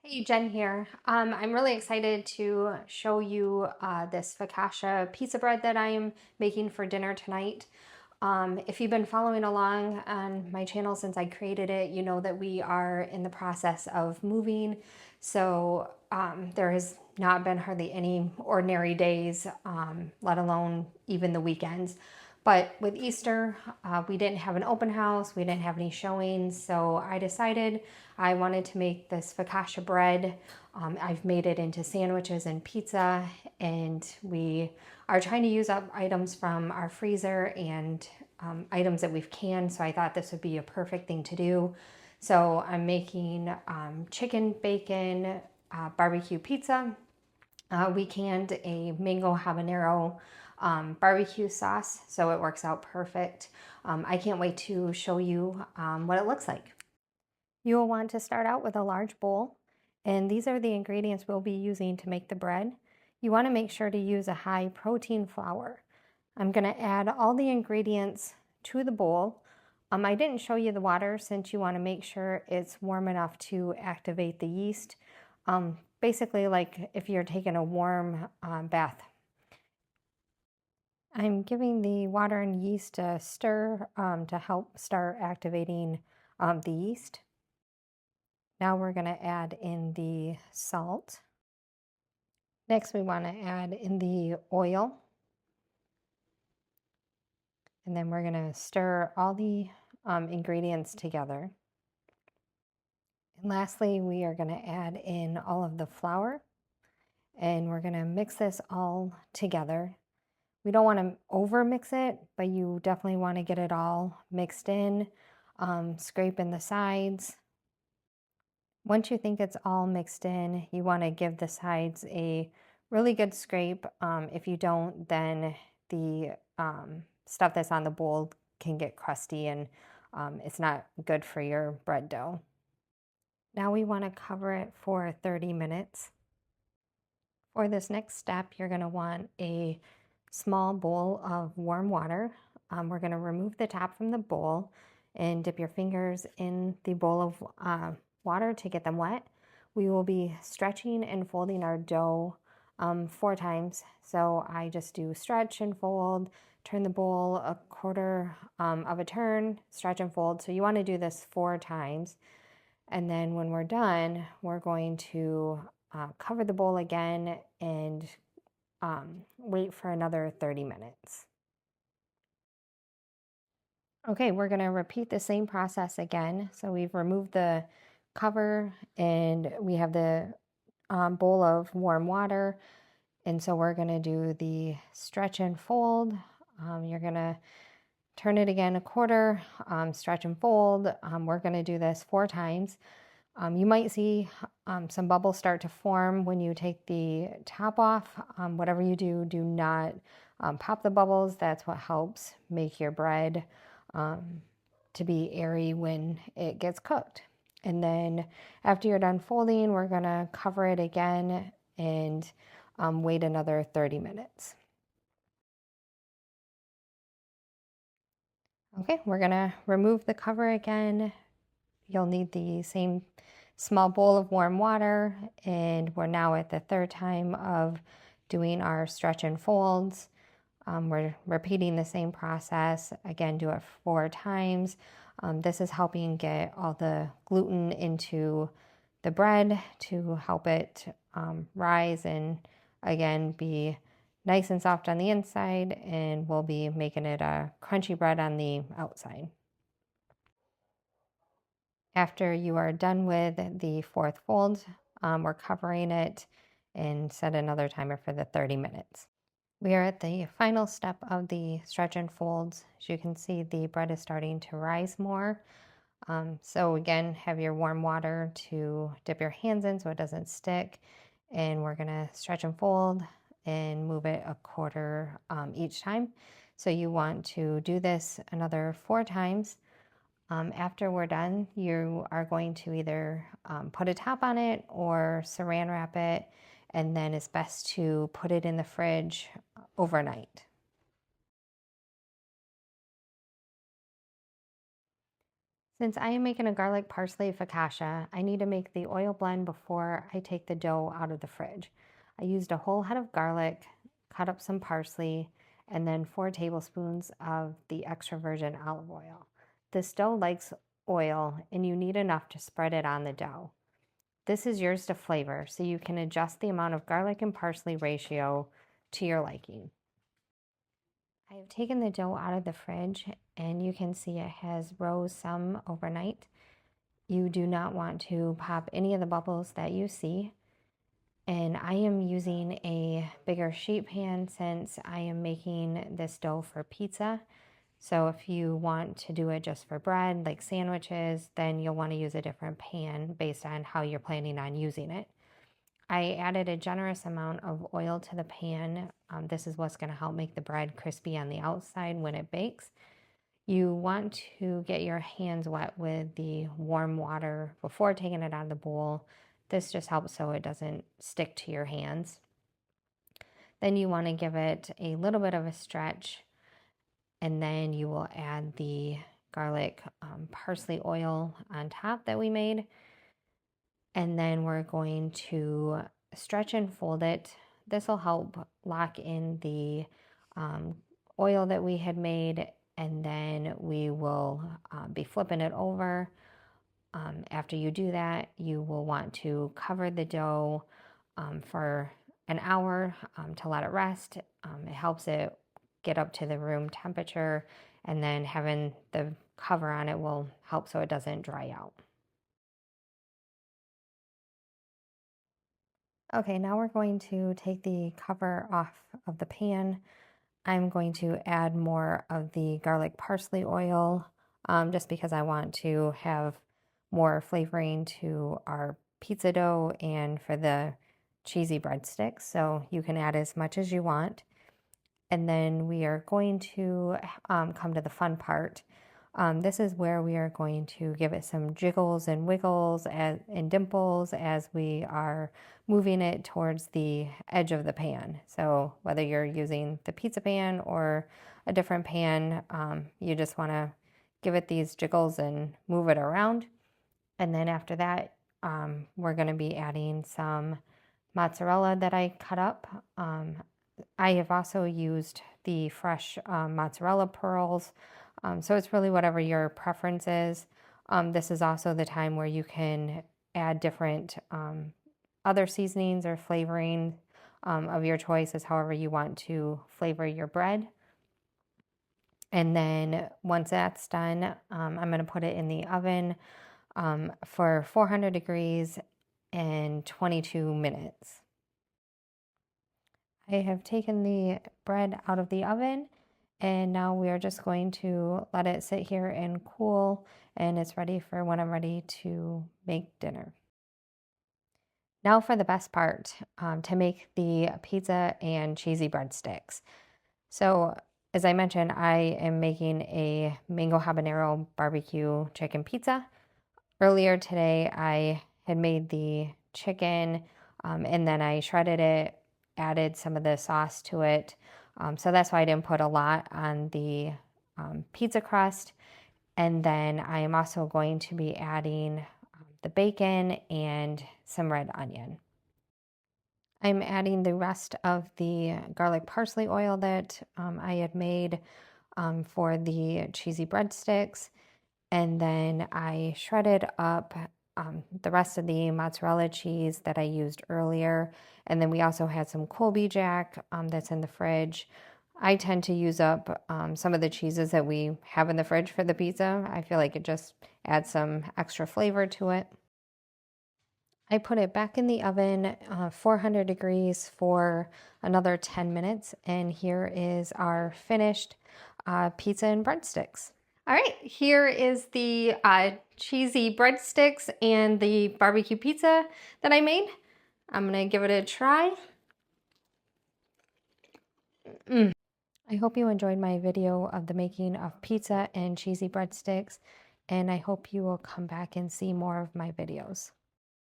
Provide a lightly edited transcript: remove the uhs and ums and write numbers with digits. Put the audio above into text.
Hey, Jen here. I'm really excited to show you this focaccia pizza bread that I am making for dinner tonight. If you've been following along on my channel since I created it, you know that we are in the process of moving. So there has not been hardly any ordinary days, let alone even the weekends. But with Easter, we didn't have an open house, we didn't have any showings, so I decided I wanted to make this focaccia bread. I've made it into sandwiches and pizza, and we are trying to use up items from our freezer and items that we've canned, so I thought this would be a perfect thing to do. So I'm making chicken, bacon, barbecue pizza. We canned a mango habanero barbecue sauce, so it works out perfect. I can't wait to show you what it looks like. You will want to start out with a large bowl, and these are the ingredients we'll be using to make the bread. You want to make sure to use a high protein flour. I'm going to add all the ingredients to the bowl. I didn't show you the water since you want to make sure it's warm enough to activate the yeast. Basically like if you're taking a warm bath. I'm giving the water and yeast a stir to help start activating the yeast. Now we're going to add in the salt. Next we want to add in the oil. And then we're going to stir all the ingredients together. And lastly, we are going to add in all of the flour. And we're going to mix this all together. We don't want to over mix it, but you definitely want to get it all mixed in, scrape in the sides. Once you think it's all mixed in, you want to give the sides a really good scrape. If you don't, then the stuff that's on the bowl can get crusty and it's not good for your bread dough. Now we want to cover it for 30 minutes. For this next step, you're going to want a small bowl of warm water. We're going to remove the top from the bowl and dip your fingers in the bowl of water to get them wet. We will be stretching and folding our dough 4 times. So I just do stretch and fold, turn the bowl a quarter of a turn, stretch and fold. So you want to do this 4 times. And then when we're done, we're going to cover the bowl again and wait for another 30 minutes. Okay, we're going to repeat the same process again. So we've removed the cover and we have the bowl of warm water. And so we're going to do the stretch and fold. You're going to turn it again a quarter, stretch and fold. We're going to do this 4 times. You might see some bubbles start to form when you take the top off. Whatever you do, do not pop the bubbles. That's what helps make your bread to be airy when it gets cooked. And then after you're done folding, we're going to cover it again and wait another 30 minutes. Okay, we're going to remove the cover again. You'll need the same small bowl of warm water, and we're now at the 3rd time of doing our stretch and folds. We're repeating the same process. Again, do it 4 times. This is helping get all the gluten into the bread to help it rise and again be nice and soft on the inside, and we'll be making it a crunchy bread on the outside. After you are done with the 4th fold, we're covering it and set another timer for the 30 minutes. We are at the final step of the stretch and folds. As you can see, the bread is starting to rise more. So again, have your warm water to dip your hands in so it doesn't stick. And we're gonna stretch and fold and move it a quarter each time. So you want to do this another 4 times. After we're done, you are going to either put a top on it or saran wrap it, and then it's best to put it in the fridge overnight. Since I am making a garlic parsley focaccia, I need to make the oil blend before I take the dough out of the fridge. I used a whole head of garlic, cut up some parsley, and then 4 tablespoons of the extra virgin olive oil. This dough likes oil, and you need enough to spread it on the dough. This is yours to flavor, so you can adjust the amount of garlic and parsley ratio to your liking. I have taken the dough out of the fridge, and you can see it has rose some overnight. You do not want to pop any of the bubbles that you see. And I am using a bigger sheet pan since I am making this dough for pizza. So if you want to do it just for bread, like sandwiches, then you'll want to use a different pan based on how you're planning on using it. I added a generous amount of oil to the pan. This is what's going to help make the bread crispy on the outside when it bakes. You want to get your hands wet with the warm water before taking it out of the bowl. This just helps so it doesn't stick to your hands. Then you want to give it a little bit of a stretch, and then you will add the garlic parsley oil on top that we made. And then we're going to stretch and fold it. This will help lock in the oil that we had made, and then we will be flipping it over. After you do that, you will want to cover the dough for an hour to let it rest. It helps it get up to the room temperature, and then having the cover on it will help so it doesn't dry out. Okay, now we're going to take the cover off of the pan. I'm going to add more of the garlic parsley oil just because I want to have more flavoring to our pizza dough and for the cheesy breadsticks. So you can add as much as you want. And then we are going to come to the fun part. This is where we are going to give it some jiggles and wiggles and dimples as we are moving it towards the edge of the pan. So whether you're using the pizza pan or a different pan, you just want to give it these jiggles and move it around. And then after that, we're going to be adding some mozzarella that I cut up. I have also used the fresh mozzarella pearls. So it's really whatever your preference is. This is also the time where you can add different other seasonings or flavoring of your choices, however you want to flavor your bread. And then once that's done, I'm going to put it in the oven for 400 degrees and 22 minutes. I have taken the bread out of the oven, and now we are just going to let it sit here and cool, and it's ready for when I'm ready to make dinner. Now for the best part, to make the pizza and cheesy breadsticks. So as I mentioned, I am making a mango habanero barbecue chicken pizza. Earlier today, I had made the chicken and then I shredded it, added some of the sauce to it. So that's why I didn't put a lot on the pizza crust. And then I am also going to be adding the bacon and some red onion. I'm adding the rest of the garlic parsley oil that I had made for the cheesy breadsticks. And then I shredded up the rest of the mozzarella cheese that I used earlier. And then we also had some Colby Jack that's in the fridge. I tend to use up some of the cheeses that we have in the fridge for the pizza. I feel like it just adds some extra flavor to it. I put it back in the oven, 400 degrees for another 10 minutes. And here is our finished pizza and breadsticks. All right, here is the cheesy breadsticks and the barbecue pizza that I made. I'm gonna give it a try. I hope you enjoyed my video of the making of pizza and cheesy breadsticks, and I hope you will come back and see more of my videos.